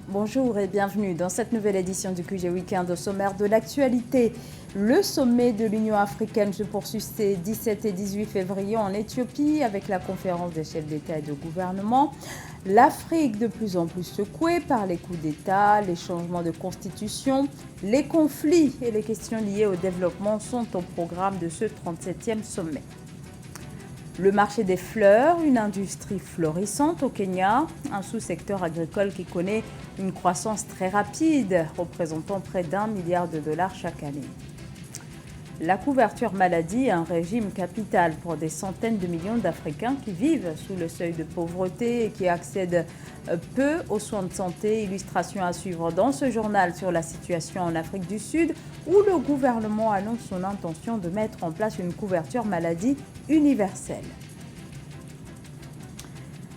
Bonjour et bienvenue dans cette nouvelle édition du QG Weekend. Au sommaire de l'actualité, le sommet de l'Union africaine se poursuit ces 17 et 18 février en Éthiopie avec la conférence des chefs d'État et de gouvernement. L'Afrique de plus en plus secouée par les coups d'État, les changements de constitution, les conflits et les questions liées au développement sont au programme de ce 37e sommet. Le marché des fleurs, une industrie florissante au Kenya, un sous-secteur agricole qui connaît une croissance très rapide, représentant près d'1 milliard de dollars chaque année. La couverture maladie est un régime capital pour des centaines de millions d'Africains qui vivent sous le seuil de pauvreté et qui accèdent peu aux soins de santé. Illustration à suivre dans ce journal sur la situation en Afrique du Sud où le gouvernement annonce son intention de mettre en place une couverture maladie universelle.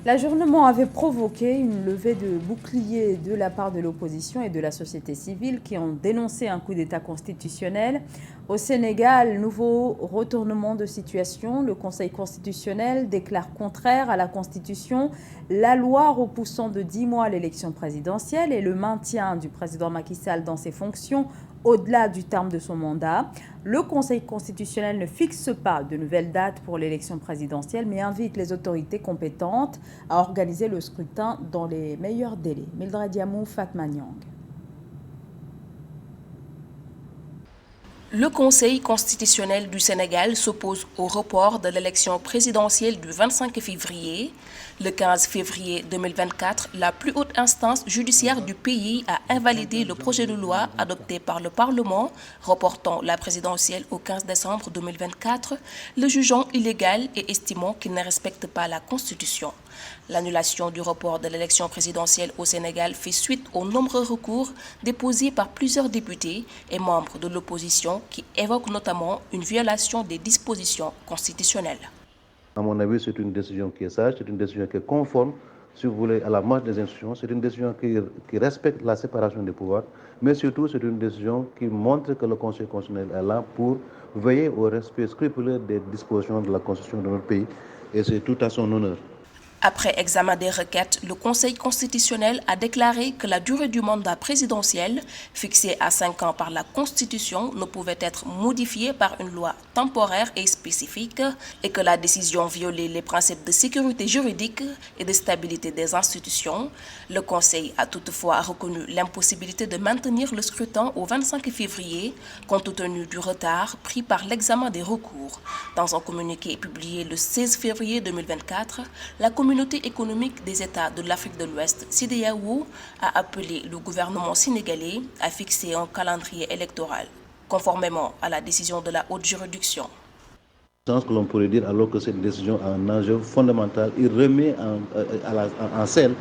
L'ajournement avait provoqué une levée de boucliers de la part de l'opposition et de la société civile qui ont dénoncé un coup d'État constitutionnel. Au Sénégal, nouveau retournement de situation. Le Conseil constitutionnel déclare contraire à la Constitution la loi repoussant de 10 mois l'élection présidentielle et le maintien du président Macky Sall dans ses fonctions au-delà du terme de son mandat. Le Conseil constitutionnel ne fixe pas de nouvelles dates pour l'élection présidentielle, mais invite les autorités compétentes à organiser le scrutin dans les meilleurs délais. Mildred Yamou, Fatma Nyang. Le Conseil constitutionnel du Sénégal s'oppose au report de l'élection présidentielle du 25 février. Le 15 février 2024, la plus haute instance judiciaire du pays a invalidé le projet de loi adopté par le Parlement reportant la présidentielle au 15 décembre 2024, le jugeant illégal et estimant qu'il ne respecte pas la Constitution. L'annulation du report de l'élection présidentielle au Sénégal fait suite aux nombreux recours déposés par plusieurs députés et membres de l'opposition qui évoquent notamment une violation des dispositions constitutionnelles. À mon avis, c'est une décision qui est sage, c'est une décision qui est conforme, si vous voulez, à la marche des institutions. C'est une décision qui respecte la séparation des pouvoirs, mais surtout, c'est une décision qui montre que le Conseil constitutionnel est là pour veiller au respect scrupuleux des dispositions de la Constitution de notre pays, et c'est tout à son honneur. Après examen des requêtes, le Conseil constitutionnel a déclaré que la durée du mandat présidentiel, fixée à 5 ans par la Constitution, ne pouvait être modifiée par une loi temporaire et spécifique et que la décision violait les principes de sécurité juridique et de stabilité des institutions. Le Conseil a toutefois reconnu l'impossibilité de maintenir le scrutin au 25 février, compte tenu du retard pris par l'examen des recours. Dans un communiqué publié le 16 février 2024, la Communauté économique des États de l'Afrique de l'Ouest, CEDEAO, a appelé le gouvernement sénégalais à fixer un calendrier électoral, conformément à la décision de la haute juridiction. Que l'on pourrait dire, alors que cette décision a un enjeu fondamental, il remet en scène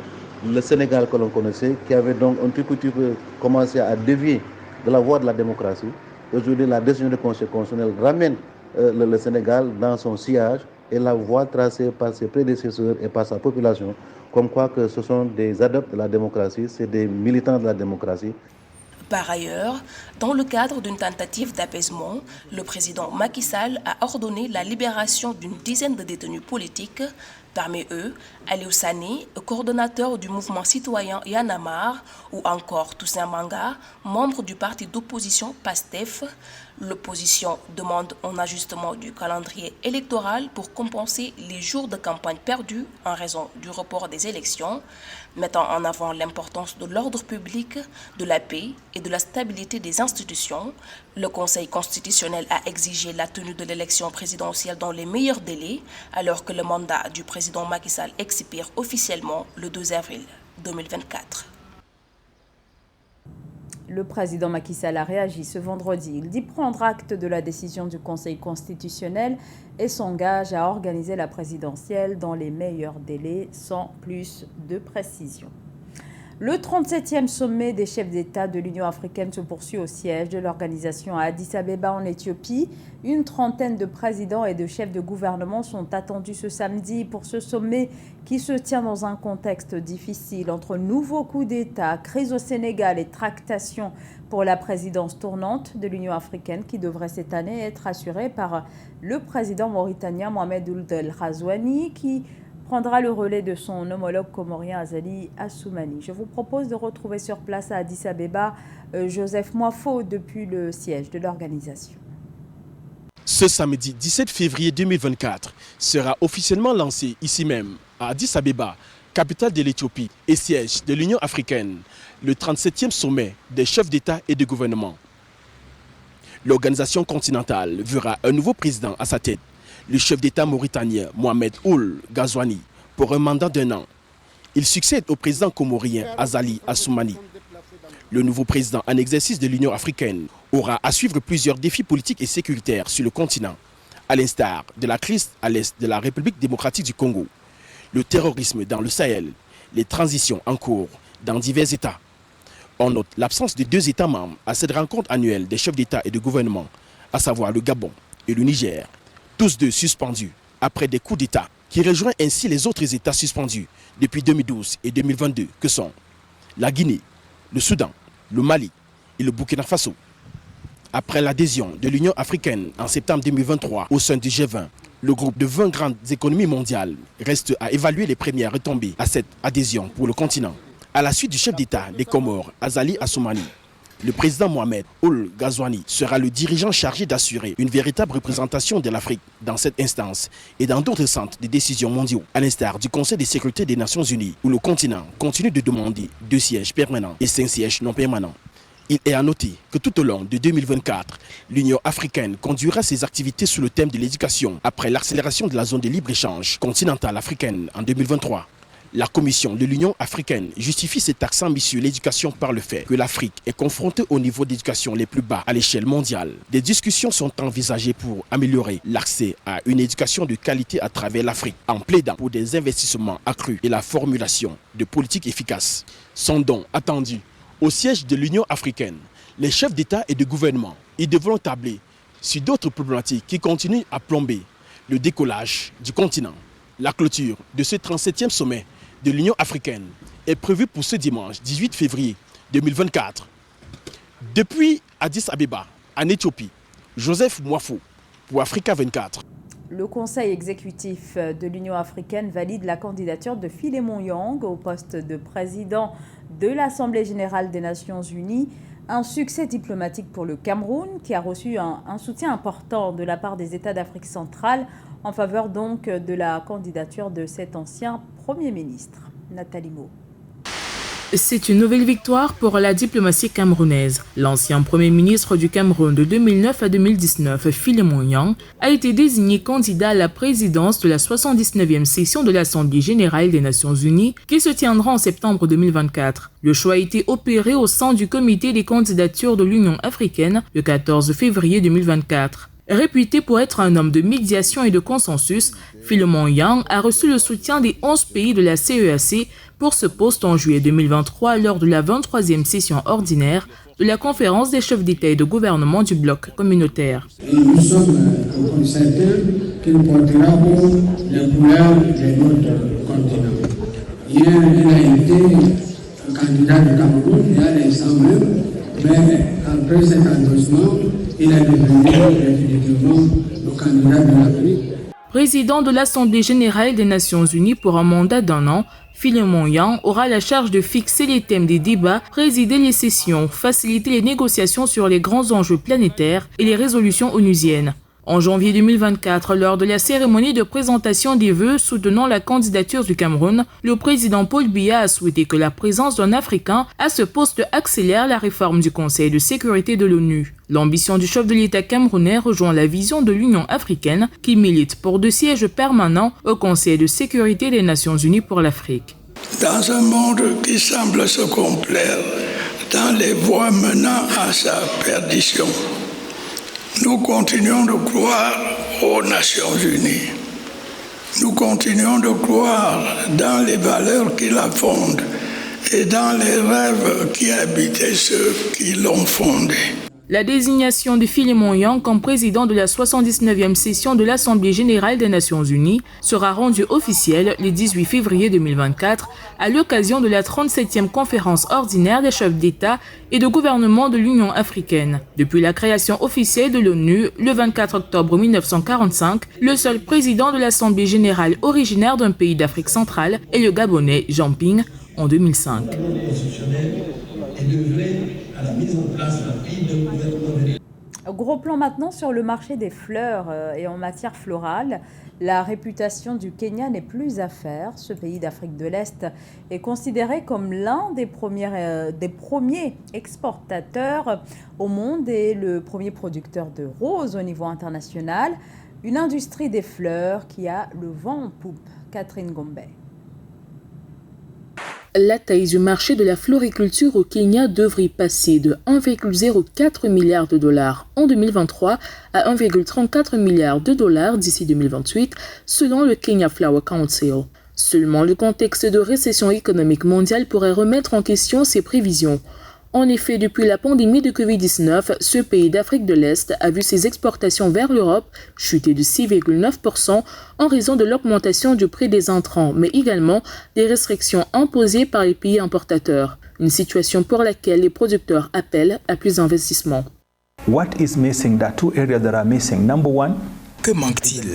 le Sénégal que l'on connaissait, qui avait donc un petit peu commencé à dévier de la voie de la démocratie. Aujourd'hui, la décision du Conseil constitutionnel ramène le Sénégal dans son sillage et la voie tracée par ses prédécesseurs et par sa population, comme quoi que ce sont des adeptes de la démocratie, c'est des militants de la démocratie. Par ailleurs, dans le cadre d'une tentative d'apaisement, le président Macky Sall a ordonné la libération d'une dizaine de détenus politiques. Parmi eux, Aliou Sané, coordonnateur du mouvement citoyen Y en a marre, ou encore Toussaint Manga, membre du parti d'opposition PASTEF. L'opposition demande un ajustement du calendrier électoral pour compenser les jours de campagne perdus en raison du report des élections, mettant en avant l'importance de l'ordre public, de la paix et de la stabilité des institutions. Le Conseil constitutionnel a exigé la tenue de l'élection présidentielle dans les meilleurs délais, alors que le mandat du président Macky Sall expire officiellement le 2 avril 2024. Le président Macky Sall a réagi ce vendredi. Il dit prendre acte de la décision du Conseil constitutionnel et s'engage à organiser la présidentielle dans les meilleurs délais sans plus de précision. Le 37e sommet des chefs d'État de l'Union africaine se poursuit au siège de l'organisation à Addis Abeba en Éthiopie. Une trentaine de présidents et de chefs de gouvernement sont attendus ce samedi pour ce sommet qui se tient dans un contexte difficile entre nouveaux coups d'État, crise au Sénégal et tractations pour la présidence tournante de l'Union africaine qui devrait cette année être assurée par le président mauritanien Mohamed Ould El Ghazouani qui prendra le relais de son homologue comorien Azali Assoumani. Je vous propose de retrouver sur place à Addis Abeba Joseph Moifo depuis le siège de l'organisation. Ce samedi 17 février 2024 sera officiellement lancé ici même, à Addis Abeba, capitale de l'Éthiopie et siège de l'Union africaine, le 37e sommet des chefs d'État et de gouvernement. L'organisation continentale verra un nouveau président à sa tête, le chef d'État mauritanien Mohamed Ould Ghazouani, pour un mandat d'1 an. Il succède au président comorien Azali Assoumani. Le nouveau président en exercice de l'Union africaine aura à suivre plusieurs défis politiques et sécuritaires sur le continent, à l'instar de la crise à l'est de la République démocratique du Congo, le terrorisme dans le Sahel, les transitions en cours dans divers États. On note l'absence de 2 États membres à cette rencontre annuelle des chefs d'État et de gouvernement, à savoir le Gabon et le Niger, tous 2 suspendus après des coups d'État qui rejoignent ainsi les autres États suspendus depuis 2012 et 2022 que sont la Guinée, le Soudan, le Mali et le Burkina Faso. Après l'adhésion de l'Union africaine en septembre 2023 au sein du G20, le groupe de 20 grandes économies mondiales reste à évaluer les premières retombées à cette adhésion pour le continent. À la suite du chef d'État des Comores, Azali Assoumani, le président Mohamed Ould Ghazouani sera le dirigeant chargé d'assurer une véritable représentation de l'Afrique dans cette instance et dans d'autres centres de décision mondiaux, à l'instar du Conseil de sécurité des Nations Unies, où le continent continue de demander 2 sièges permanents et 5 sièges non permanents. Il est à noter que tout au long de 2024, l'Union africaine conduira ses activités sous le thème de l'éducation après l'accélération de la zone de libre-échange continentale africaine en 2023. La Commission de l'Union africaine justifie cet accent mis sur l'éducation par le fait que l'Afrique est confrontée au niveau d'éducation les plus bas à l'échelle mondiale. Des discussions sont envisagées pour améliorer l'accès à une éducation de qualité à travers l'Afrique, en plaidant pour des investissements accrus et la formulation de politiques efficaces. Sont donc attendus au siège de l'Union africaine, les chefs d'État et de gouvernement. Ils devront tabler sur d'autres problématiques qui continuent à plomber le décollage du continent. La clôture de ce 37e sommet de l'Union africaine est prévue pour ce dimanche 18 février 2024. Depuis Addis Abeba, en Éthiopie, Joseph Moifo pour Africa 24. Le Conseil exécutif de l'Union africaine valide la candidature de Philémon Yang au poste de président de l'Assemblée générale des Nations unies. Un succès diplomatique pour le Cameroun qui a reçu un soutien important de la part des États d'Afrique centrale en faveur donc de la candidature de cet ancien Premier ministre. Nathalie Mo. C'est une nouvelle victoire pour la diplomatie camerounaise. L'ancien Premier ministre du Cameroun de 2009 à 2019, Philémon Yang, a été désigné candidat à la présidence de la 79e session de l'Assemblée générale des Nations unies qui se tiendra en septembre 2024. Le choix a été opéré au sein du comité des candidatures de l'Union africaine le 14 février 2024. Réputé pour être un homme de médiation et de consensus, Philémon Yang a reçu le soutien des 11 pays de la CEAC pour ce poste en juillet 2023 lors de la 23e session ordinaire de la conférence des chefs d'État et de gouvernement du bloc communautaire. Nous sommes certains qu'il portera pour les couleurs de notre continent. Hier, il a été candidat du Cameroun, il y a les 100 même, mais après cet endossement, il est devenu définitivement le candidat de l'Afrique. Président de l'Assemblée générale des Nations unies pour un mandat d'1 an, Philémon Yang aura la charge de fixer les thèmes des débats, présider les sessions, faciliter les négociations sur les grands enjeux planétaires et les résolutions onusiennes. En janvier 2024, lors de la cérémonie de présentation des vœux soutenant la candidature du Cameroun, le président Paul Biya a souhaité que la présence d'un Africain à ce poste accélère la réforme du Conseil de sécurité de l'ONU. L'ambition du chef de l'État camerounais rejoint la vision de l'Union africaine qui milite pour 2 sièges permanents au Conseil de sécurité des Nations unies pour l'Afrique. Dans un monde qui semble se complaire dans les voies menant à sa perdition, nous continuons de croire aux Nations unies. Nous continuons de croire dans les valeurs qui la fondent et dans les rêves qui habitaient ceux qui l'ont fondée. La désignation de Philémon Yang comme président de la 79e session de l'Assemblée générale des Nations unies sera rendue officielle le 18 février 2024 à l'occasion de la 37e conférence ordinaire des chefs d'État et de gouvernement de l'Union africaine. Depuis la création officielle de l'ONU, le 24 octobre 1945, le seul président de l'Assemblée générale originaire d'un pays d'Afrique centrale est le Gabonais Jean Ping en 2005. Gros plan maintenant sur le marché des fleurs et en matière florale. La réputation du Kenya n'est plus à faire. Ce pays d'Afrique de l'Est est considéré comme l'un des premiers exportateurs au monde et le premier producteur de roses au niveau international. Une industrie des fleurs qui a le vent en poupe. Catherine Gombe. La taille du marché de la floriculture au Kenya devrait passer de 1,04 milliard de dollars en 2023 à 1,34 milliard de dollars d'ici 2028, selon le Kenya Flower Council. Seulement, le contexte de récession économique mondiale pourrait remettre en question ces prévisions. En effet, depuis la pandémie de Covid-19, ce pays d'Afrique de l'Est a vu ses exportations vers l'Europe chuter de 6,9% en raison de l'augmentation du prix des intrants, mais également des restrictions imposées par les pays importateurs. Une situation pour laquelle les producteurs appellent à plus d'investissement. What is missing? There are two areas that are missing. Number one, que manque-t-il?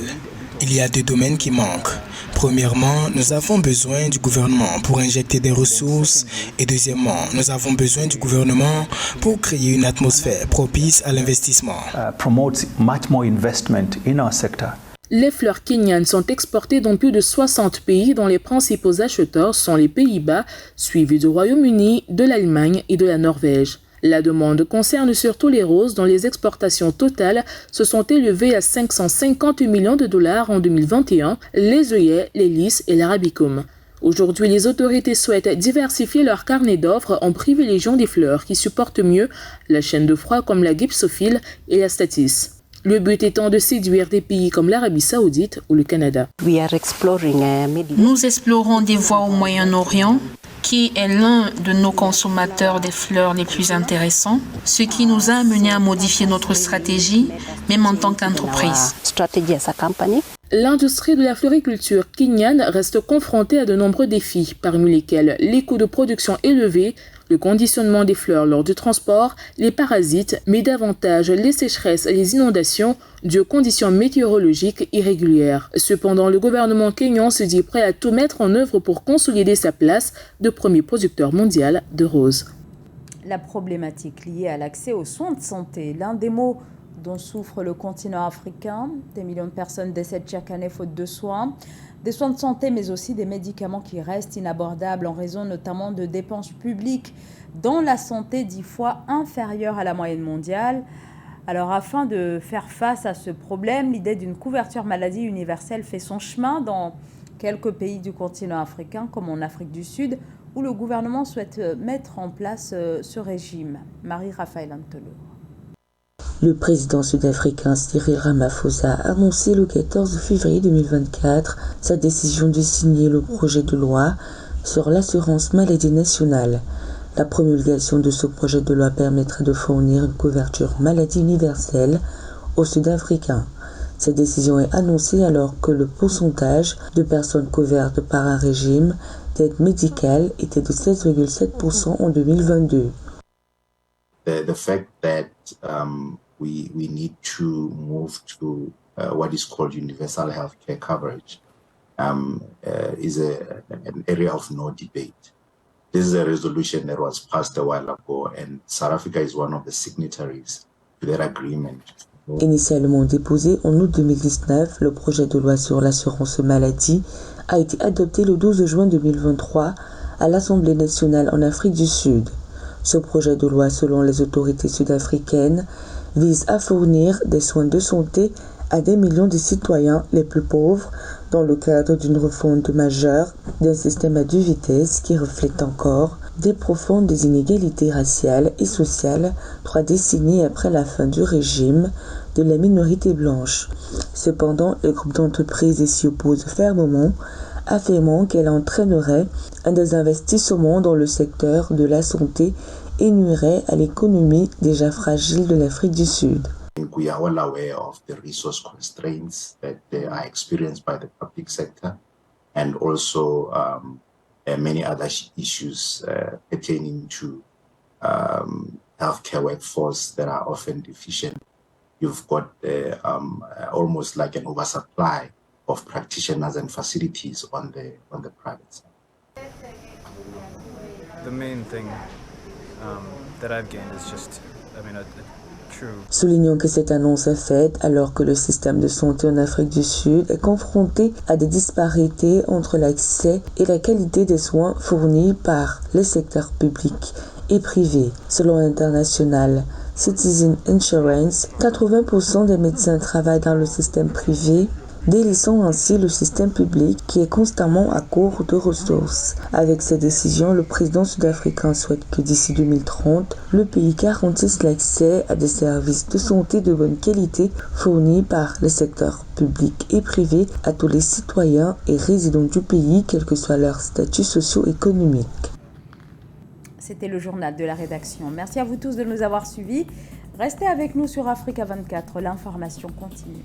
Il y a deux domaines qui manquent. Premièrement, nous avons besoin du gouvernement pour injecter des ressources et deuxièmement, nous avons besoin du gouvernement pour créer une atmosphère propice à l'investissement. Promotes much more investment in our sector. Les fleurs kenyanes sont exportées dans plus de 60 pays dont les principaux acheteurs sont les Pays-Bas, suivis du Royaume-Uni, de l'Allemagne et de la Norvège. La demande concerne surtout les roses dont les exportations totales se sont élevées à 550 millions de dollars en 2021, les œillets, les lys et l'arabicum. Aujourd'hui, les autorités souhaitent diversifier leur carnet d'offres en privilégiant des fleurs qui supportent mieux la chaîne de froid comme la gypsophile et la statice. Le but étant de séduire des pays comme l'Arabie Saoudite ou le Canada. Nous explorons des voies au Moyen-Orient, qui est l'un de nos consommateurs des fleurs les plus intéressants, ce qui nous a amené à modifier notre stratégie, même en tant qu'entreprise. L'industrie de la floriculture kenyane reste confrontée à de nombreux défis, parmi lesquels les coûts de production élevés, le conditionnement des fleurs lors du transport, les parasites, mais davantage les sécheresses et les inondations dues aux conditions météorologiques irrégulières. Cependant, le gouvernement kényan se dit prêt à tout mettre en œuvre pour consolider sa place de premier producteur mondial de roses. La problématique liée à l'accès aux soins de santé, l'un des maux dont souffre le continent africain. Des millions de personnes décèdent chaque année faute de soins. Des soins de santé, mais aussi des médicaments qui restent inabordables en raison notamment de dépenses publiques dans la santé 10 fois inférieures à la moyenne mondiale. Alors, afin de faire face à ce problème, l'idée d'une couverture maladie universelle fait son chemin dans quelques pays du continent africain, comme en Afrique du Sud, où le gouvernement souhaite mettre en place ce régime. Marie-Raphaël Antolo. Le président sud-africain Cyril Ramaphosa a annoncé le 14 février 2024 sa décision de signer le projet de loi sur l'assurance maladie nationale. La promulgation de ce projet de loi permettra de fournir une couverture maladie universelle aux Sud-Africains. Cette décision est annoncée alors que le pourcentage de personnes couvertes par un régime d'aide médicale était de 16,7% en 2022. The fact that we need to move to what is called universal healthcare coverage is an area of no debate. This is a resolution that was passed a while ago, and South Africa is one of the signatories to that agreement. Initialement déposé en août 2019, le projet de loi sur l'assurance maladie a été adopté le 12 juin 2023 à l'Assemblée nationale en Afrique du Sud. Ce projet de loi, selon les autorités sud-africaines, vise à fournir des soins de santé à des millions de citoyens les plus pauvres dans le cadre d'une refonte majeure d'un système à deux vitesses qui reflète encore des profondes inégalités raciales et sociales 3 décennies après la fin du régime de la minorité blanche. Cependant, les groupes d'entreprises s'y opposent fermement affirmant qu'elle entraînerait un désinvestissement dans le secteur de la santé et nuirait à l'économie déjà fragile de l'Afrique du Sud. We are all aware of the resource constraints that are experienced by the public sector and also many other issues pertaining to healthcare workforce that are often deficient. You've got almost like an oversupply of practitioners and facilities on the private side. The main thing that I've gained is just, Soulignons que cette annonce est faite alors que le système de santé en Afrique du Sud est confronté à des disparités entre l'accès et la qualité des soins fournis par les secteurs publics et privés. Selon International Citizen Insurance, 80% des médecins travaillent dans le système privé, délaissant ainsi le système public qui est constamment à court de ressources. Avec ces décisions, le président sud-africain souhaite que d'ici 2030, le pays garantisse l'accès à des services de santé de bonne qualité fournis par les secteurs publics et privés à tous les citoyens et résidents du pays, quel que soit leur statut socio-économique. C'était le journal de la rédaction. Merci à vous tous de nous avoir suivis. Restez avec nous sur Africa 24, l'information continue.